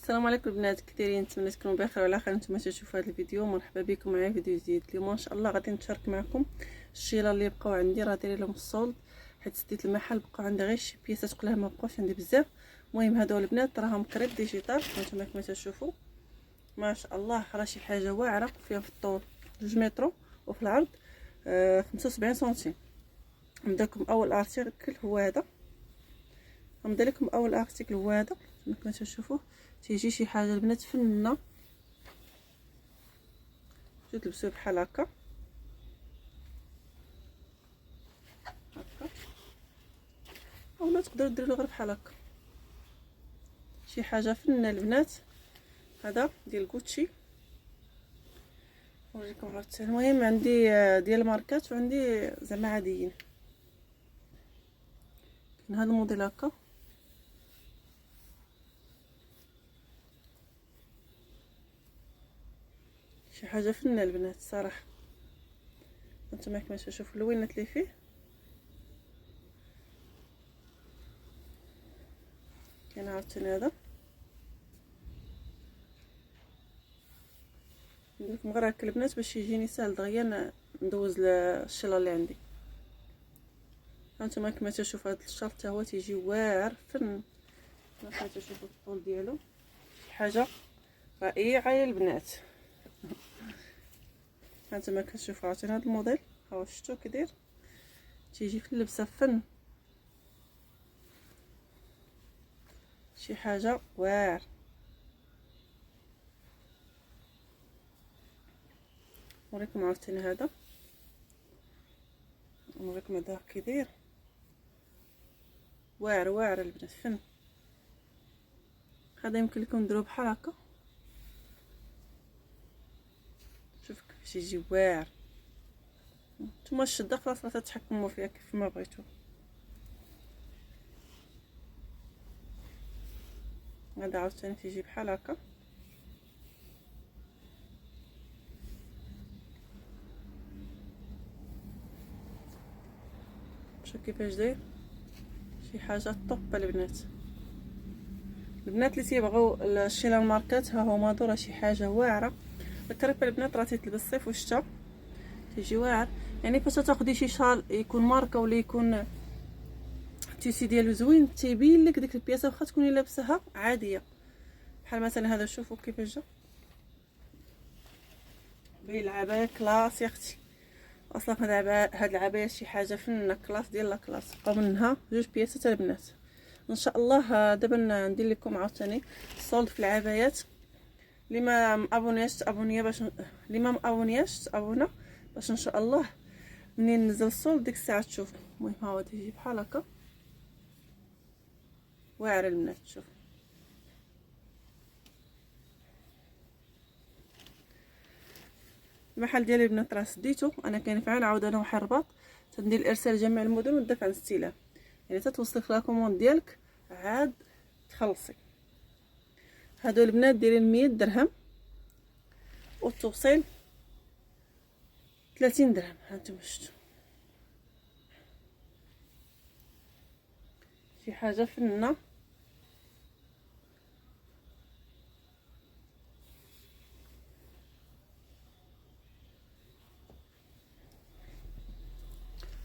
السلام عليكم البنات، كي دايرين؟ نتمنى تكونوا بخير وعلى خير. نتوما تشوفوا هذا الفيديو. مرحبا بكم معايا فيديو جديد. اليوم ان شاء الله غادي نشارك معكم الشيله اللي بقاو عندي، راه دايره لهم الصولد حيت سديت المحل. بقاو عندي غير شي بياسات كلها، ما بقاوش عندي بزاف. المهم هادو البنات راهم كريب ديجيتال، نتوما كما تشوفوا ما شاء الله. راه شي حاجه واعره، فيها في الطول 2 متر وفي العرض 75 سنتيم. نبدا لكم اول ارتيكل هو هذا. غنبدا لكم اول ارتيكل هو هذا كما تشوفوا. تيجي شي حاجه البنات فنه، تجي تلبسوه بحال هكا اولا تقدروا ديروا غير بحال هكا. شي حاجه فنه البنات. هذا ديال غوتشي، نوريكم عاوتاني. المهم عندي ديال ماركات وعندي زعما عاديين. كاين هذا الموديل هكا، شي حاجه فنه البنات الصراحه. انتما كما تشوفوا اللوينات اللي فيه. كاين عاوتاني هذا، ندير لكم غير هكا البنات باش يجيني ساهل دغيا ندوز الشيله اللي عندي. هانتوما كما تشوفوا هذا الشرط حتى هو تيجي واعر فن. كما تشوفوا الطول ديالو شي حاجه رائعه يا البنات. هانتوما كتشوفوا عاوتاني هذا الموديل، ها شفتوا كي داير، تيجي في اللبسه فن، شي حاجه واعر. نوريكم عاوتاني هذا، نوريكم هذا كي داير، واعر واعر البنات فن. هذا يمكن لكم ديروه بحال هكا، شوف كيفاش يجي واعر. نتوما الشده خلاص راه تتحكموا فيها كيف ما بغيتو. هذا عاوتاني تيجي بحال هكا، شوف كيفاش داير، شي حاجه طوب البنات. البنات اللي تيبغيو الشيله الماركات ها هما راه شي حاجه واعره. الكريب البنات راه تيتلبس صيف والشتا، تيجي واعر. يعني فاش تاخدي شي شال يكون ماركه ولا يكون التيسي ديالو زوين، تيبين لك ديك البياسه واخا تكوني لابساها عاديه. بحال مثلا هذا، شوفوا كيفاش جا بين العبايه كلاس يا اختي. اصلا هاد العبايه شي حاجه فنه، كلاس ديال لا كلاس. بقاو منها 2 بياسات البنات. ان شاء الله دابا ندير لكم عاوتاني الصولد في العبايات. اللي ما مابونياش تابونيا، باش اللي ما مابونياش تابونا باش ان شاء الله منين ننزل الصولد ديك الساعه تشوفوا. المهم ها هو تيجي بحال هكا واعر البنات. شوف المحل ديالي البنات راه سديتو، انا كاين فعال عاود انا وحي الرباط تندير الارسال لجميع المدن والدفع عن الاستلام. يعني تتوصلك لا كوموند ديالك عاد تخلصي. هادو البنات دايرين 100 درهم والتوصيل 30 درهم. هانتوما شفتوا شي حاجه فنه.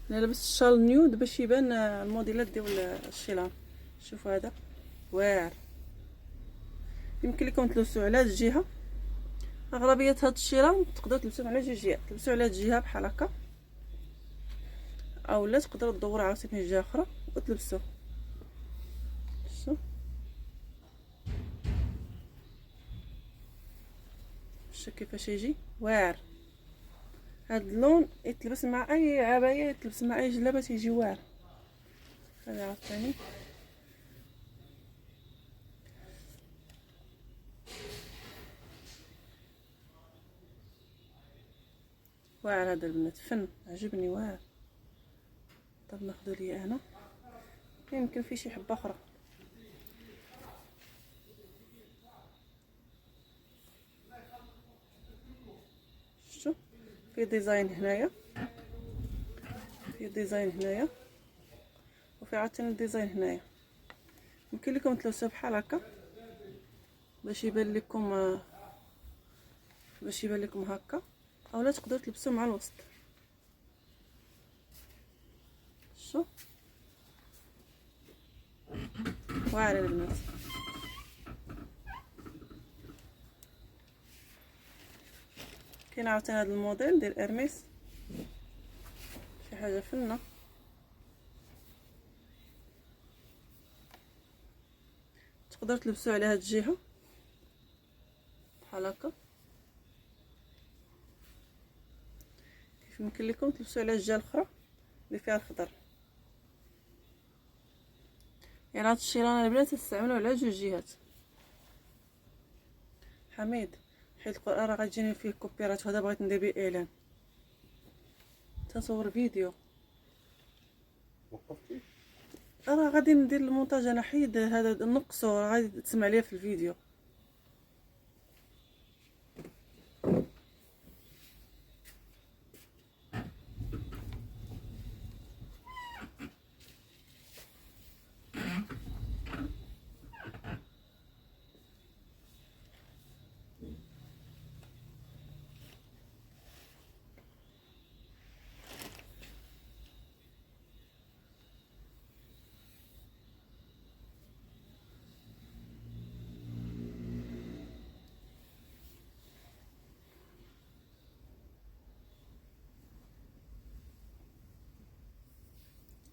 انا لبست الشال نيود باش يبان الموديلات ديال الشيلان. شوفوا هذا واعر، يمكن لكم تلبسوا على هاد الجهه. اغلبيه هاد الشيلان تقدروا تلبسوه على جوج جهات، تلبسوا على هاد الجهه بحال هكا، اولا تقدروا تدوروا عاوتاني جهه اخرى وتلبسوه. شوف كيفاش يجي واعر. هاد اللون يتلبس مع اي عبايه، يتلبس مع اي جلابه، تيجي واعر. هذا عاوتاني واعر. هذا البنات فن، عجبني واعر. طب ناخذ ليا هنا، يمكن في شي حبه اخرى. شفتوا في ديزاين هنايا، في ديزاين هنايا، وفي عاوتاني ديزاين هنايا. يمكن لكم تلبسوه بحال هكا باش يبان لكم هكا، اولا تقدروا تلبسوه مع الوسط. شوف واعر البنات. كاين عاوتاني هذا الموديل ديال ارميس، شي حاجه فنه. تقدروا تلبسوه على هاد الجهه بحال هكا، كيف يمكن لكم تلبسوه على الجهه الاخرى اللي فيها الخضر. يعني هاد الشيران البنات تستعملوه على جوج جهات. حميد حيت القران راه غتجيني فيه كوبيرات، وهذا بغيت ندير به اعلان، تصور فيديو. وقفتي؟ راه غادي ندير المونتاج، انا حيد هذا نقصو، غادي تسمع ليا في الفيديو.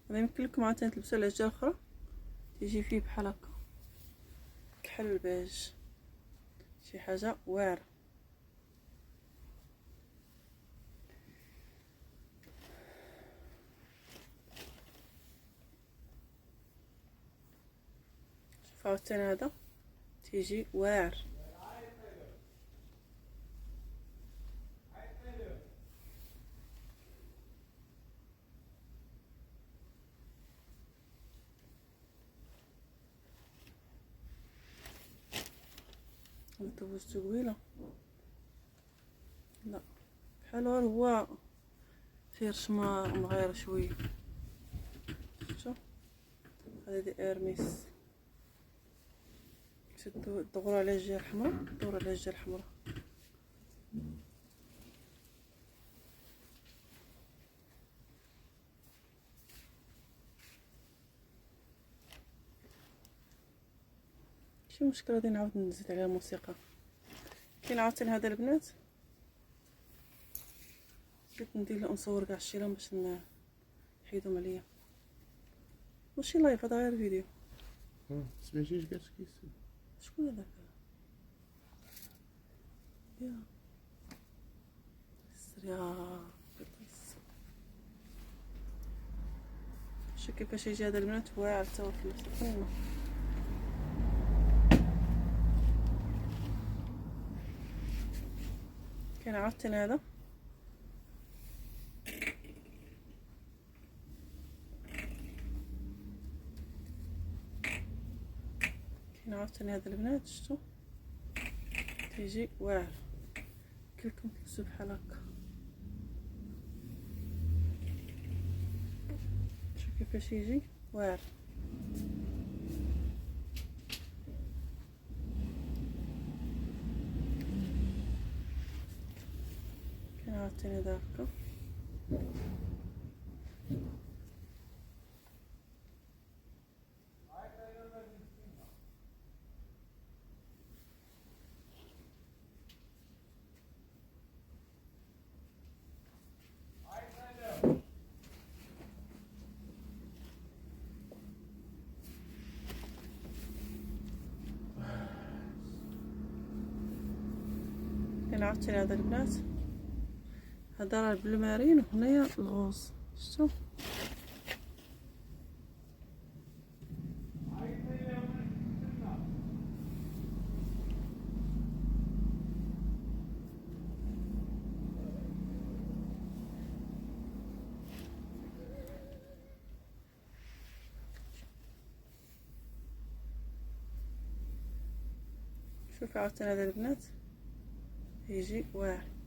هذا يمكن لكم عاوتاني تلبسوه على الجهه الاخرى، تيجي فيه بحال هكا كحل البيج، شي حاجه واعره. شوف عاوتاني هذا تيجي واعر. دوزتو قبيله، لا بحال هو فيه رشمه مغيره شويه. شفتو هذا ديال ارميس، شدو دوروا على الجهه الحمراء، دوروا على الجهه الحمراء. شي مشكله غادي نعاود نزيد عليها الموسيقى. كاين عاوتاني هذا البنات، بغيت ندير نصور كاع الشيران باش نحيدهم عليا. ماشي لايف، هذا غير فيديو. سمعتيش قالت كيسي؟ شكون هذاك؟ يا سريع شوف كيفاش يجي هذا البنات واعر تا هو في نفس الفنه. كاين عاوتاني هذا، كاين عاوتاني هذا البنات، شفتو تيجي واعر، كلكم تلبسو بحال هكا. شوف كيفاش يجي واعر. كاين عاوتاني هذا هكا، كاين عاوتاني هذا البنات، هذا راه البلو مارين وهنايا الغوص. شفتو شوف عاوتاني هذا البنات يجي واعر.